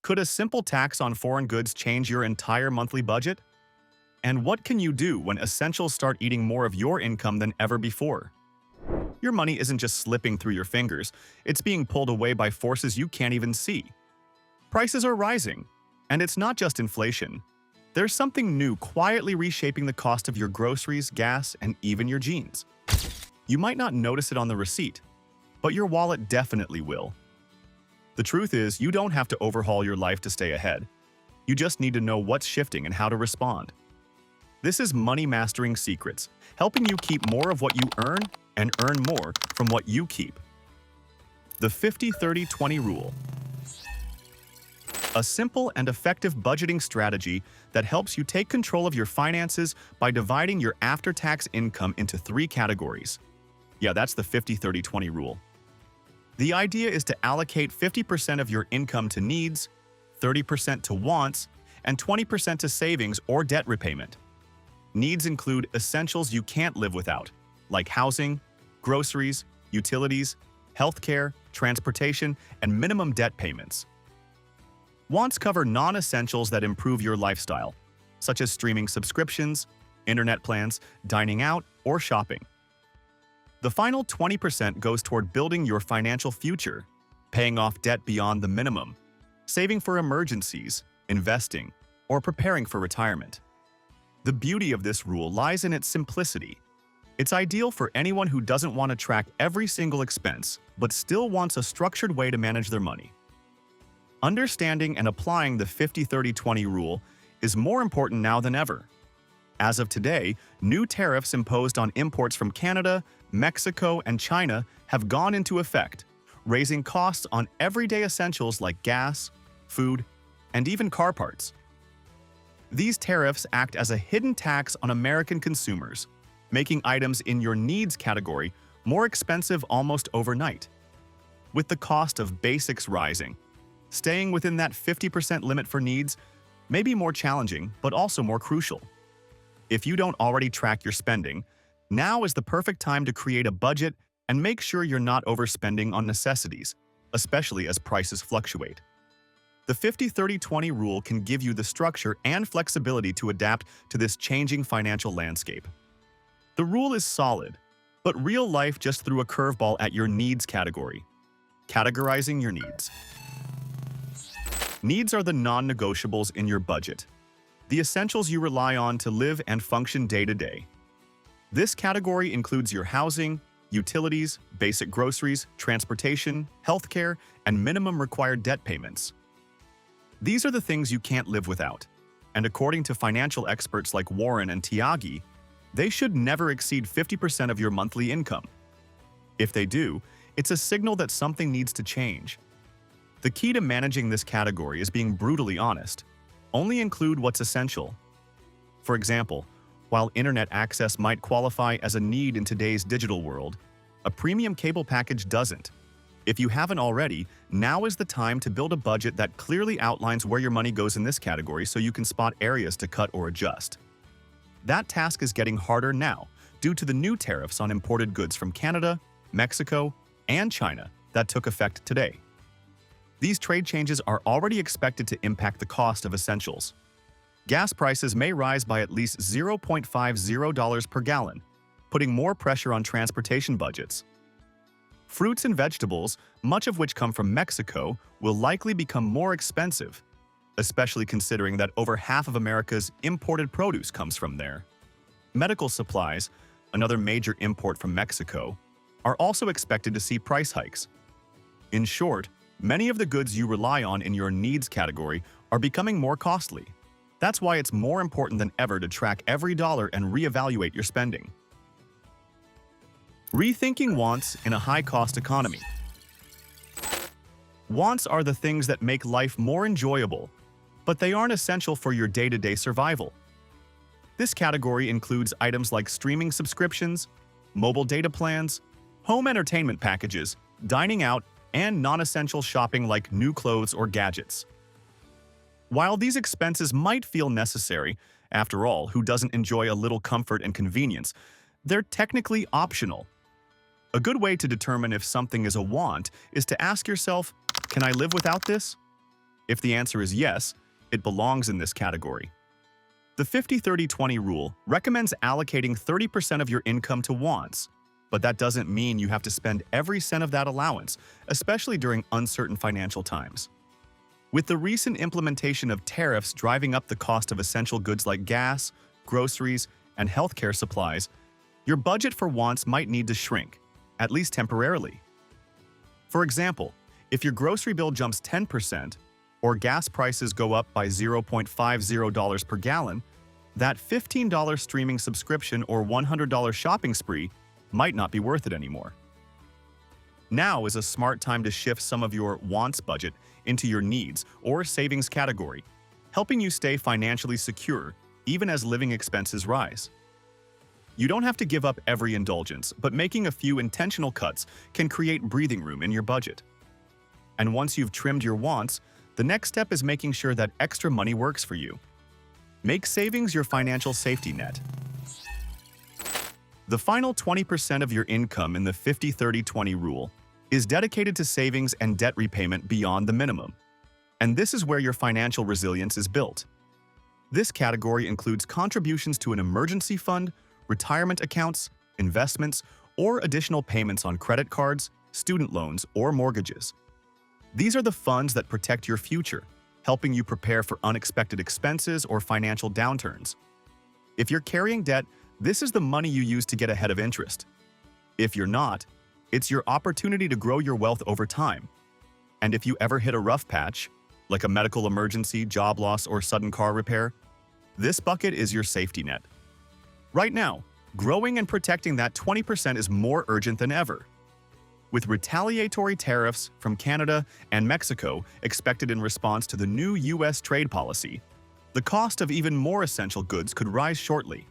Could a simple tax on foreign goods change your entire monthly budget? And what can you do when essentials start eating more of your income than ever before? Your money isn't just slipping through your fingers, it's being pulled away by forces you can't even see. Prices are rising, and it's not just inflation. There's something new quietly reshaping the cost of your groceries, gas, and even your jeans. You might not notice it on the receipt, but your wallet definitely will. The truth is, you don't have to overhaul your life to stay ahead. You just need to know what's shifting and how to respond. This is Money Mastering Secrets, helping you keep more of what you earn and earn more from what you keep. The 50-30-20 Rule. A simple and effective budgeting strategy that helps you take control of your finances by dividing your after-tax income into 3 categories. Yeah, that's the 50-30-20 rule. The idea is to allocate 50% of your income to needs, 30% to wants, and 20% to savings or debt repayment. Needs include essentials you can't live without, like housing, groceries, utilities, healthcare, transportation, and minimum debt payments. Wants cover non-essentials that improve your lifestyle, such as streaming subscriptions, internet plans, dining out, or shopping. The final 20% goes toward building your financial future, paying off debt beyond the minimum, saving for emergencies, investing, or preparing for retirement. The beauty of this rule lies in its simplicity. It's ideal for anyone who doesn't want to track every single expense, but still wants a structured way to manage their money. Understanding and applying the 50-30-20 rule is more important now than ever. As of today, new tariffs imposed on imports from Canada, Mexico, and China have gone into effect, raising costs on everyday essentials like gas, food, and even car parts. These tariffs act as a hidden tax on American consumers, making items in your needs category more expensive almost overnight. With the cost of basics rising, staying within that 50% limit for needs may be more challenging, but also more crucial. If you don't already track your spending, now is the perfect time to create a budget and make sure you're not overspending on necessities, especially as prices fluctuate. The 50-30-20 rule can give you the structure and flexibility to adapt to this changing financial landscape. The rule is solid, but real life just threw a curveball at your needs category. Categorizing your needs. Needs are the non-negotiables in your budget, the essentials you rely on to live and function day to day. This category includes your housing, utilities, basic groceries, transportation, healthcare, and minimum required debt payments. These are the things you can't live without, and according to financial experts like Warren and Tiagi, they should never exceed 50% of your monthly income. If they do, it's a signal that something needs to change. The key to managing this category is being brutally honest. Only include what's essential. For example, while internet access might qualify as a need in today's digital world, a premium cable package doesn't. If you haven't already, now is the time to build a budget that clearly outlines where your money goes in this category so you can spot areas to cut or adjust. That task is getting harder now due to the new tariffs on imported goods from Canada, Mexico, and China that took effect today. These trade changes are already expected to impact the cost of essentials. Gas prices may rise by at least $0.50 per gallon, putting more pressure on transportation budgets. Fruits and vegetables, much of which come from Mexico, will likely become more expensive, especially considering that over half of America's imported produce comes from there. Medical supplies, another major import from Mexico, are also expected to see price hikes. In short, many of the goods you rely on in your needs category are becoming more costly. That's why it's more important than ever to track every dollar and reevaluate your spending. Rethinking wants in a high-cost economy. Wants are the things that make life more enjoyable, but they aren't essential for your day-to-day survival. This category includes items like streaming subscriptions, mobile data plans, home entertainment packages, dining out, and non-essential shopping like new clothes or gadgets. While these expenses might feel necessary, after all, who doesn't enjoy a little comfort and convenience, they're technically optional. A good way to determine if something is a want is to ask yourself, can I live without this? If the answer is yes, it belongs in this category. The 50-30-20 rule recommends allocating 30% of your income to wants, but that doesn't mean you have to spend every cent of that allowance, especially during uncertain financial times. With the recent implementation of tariffs driving up the cost of essential goods like gas, groceries, and healthcare supplies, your budget for wants might need to shrink, at least temporarily. For example, if your grocery bill jumps 10%, or gas prices go up by $0.50 per gallon, that $15 streaming subscription or $100 shopping spree might not be worth it anymore. Now is a smart time to shift some of your wants budget into your needs or savings category, helping you stay financially secure even as living expenses rise. You don't have to give up every indulgence, but making a few intentional cuts can create breathing room in your budget. And once you've trimmed your wants, the next step is making sure that extra money works for you. Make savings your financial safety net. The final 20% of your income in the 50-30-20 rule is dedicated to savings and debt repayment beyond the minimum. And this is where your financial resilience is built. This category includes contributions to an emergency fund, retirement accounts, investments, or additional payments on credit cards, student loans, or mortgages. These are the funds that protect your future, helping you prepare for unexpected expenses or financial downturns. If you're carrying debt, this is the money you use to get ahead of interest. If you're not, it's your opportunity to grow your wealth over time. And if you ever hit a rough patch, like a medical emergency, job loss, or sudden car repair, this bucket is your safety net. Right now, growing and protecting that 20% is more urgent than ever. With retaliatory tariffs from Canada and Mexico expected in response to the new U.S. trade policy, the cost of even more essential goods could rise shortly.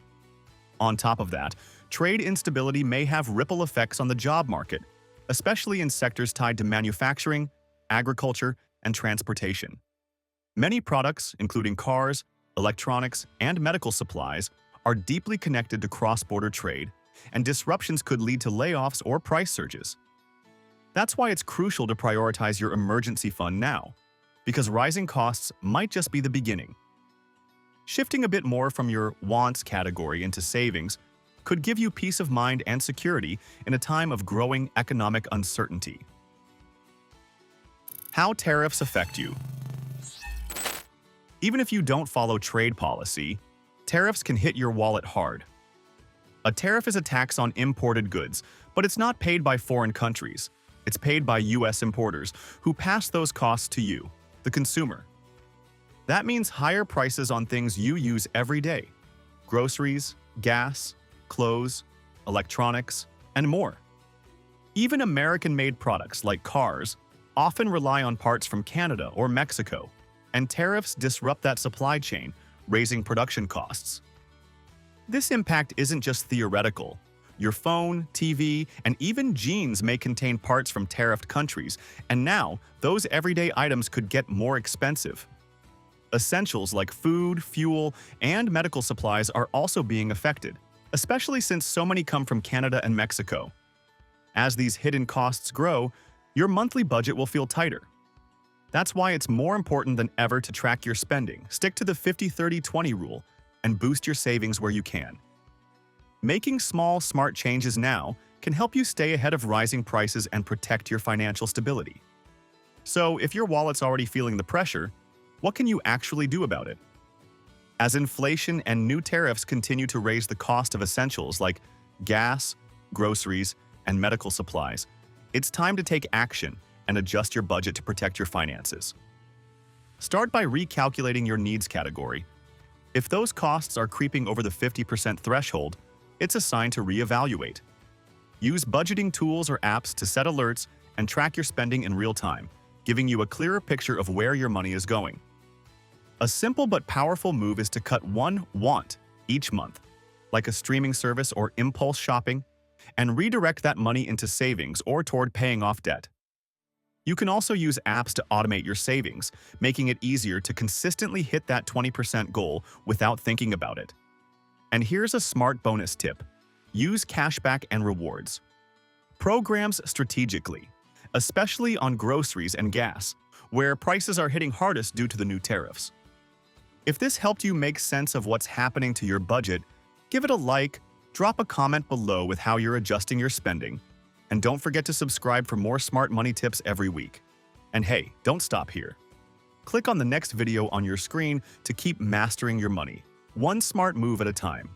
On top of that, trade instability may have ripple effects on the job market, especially in sectors tied to manufacturing, agriculture, and transportation. Many products, including cars, electronics, and medical supplies, are deeply connected to cross-border trade, and disruptions could lead to layoffs or price surges. That's why it's crucial to prioritize your emergency fund now, because rising costs might just be the beginning. Shifting a bit more from your wants category into savings could give you peace of mind and security in a time of growing economic uncertainty. How tariffs affect you. Even if you don't follow trade policy, tariffs can hit your wallet hard. A tariff is a tax on imported goods, but it's not paid by foreign countries. It's paid by U.S. importers, who pass those costs to you, the consumer. That means higher prices on things you use every day: groceries, gas, clothes, electronics, and more. Even American-made products like cars often rely on parts from Canada or Mexico, and tariffs disrupt that supply chain, raising production costs. This impact isn't just theoretical. Your phone, TV, and even jeans may contain parts from tariffed countries, and now those everyday items could get more expensive. Essentials like food, fuel, and medical supplies are also being affected, especially since so many come from Canada and Mexico. As these hidden costs grow, your monthly budget will feel tighter. That's why it's more important than ever to track your spending, stick to the 50-30-20 rule, and boost your savings where you can. Making small, smart changes now can help you stay ahead of rising prices and protect your financial stability. So, if your wallet's already feeling the pressure, what can you actually do about it? As inflation and new tariffs continue to raise the cost of essentials like gas, groceries, and medical supplies, it's time to take action and adjust your budget to protect your finances. Start by recalculating your needs category. If those costs are creeping over the 50% threshold, it's a sign to reevaluate. Use budgeting tools or apps to set alerts and track your spending in real time, giving you a clearer picture of where your money is going. A simple but powerful move is to cut one want each month, like a streaming service or impulse shopping, and redirect that money into savings or toward paying off debt. You can also use apps to automate your savings, making it easier to consistently hit that 20% goal without thinking about it. And here's a smart bonus tip: use cashback and rewards. Programs strategically, especially on groceries and gas, where prices are hitting hardest due to the new tariffs. If this helped you make sense of what's happening to your budget, give it a like, drop a comment below with how you're adjusting your spending, and don't forget to subscribe for more smart money tips every week. And hey, don't stop here. Click on the next video on your screen to keep mastering your money, one smart move at a time.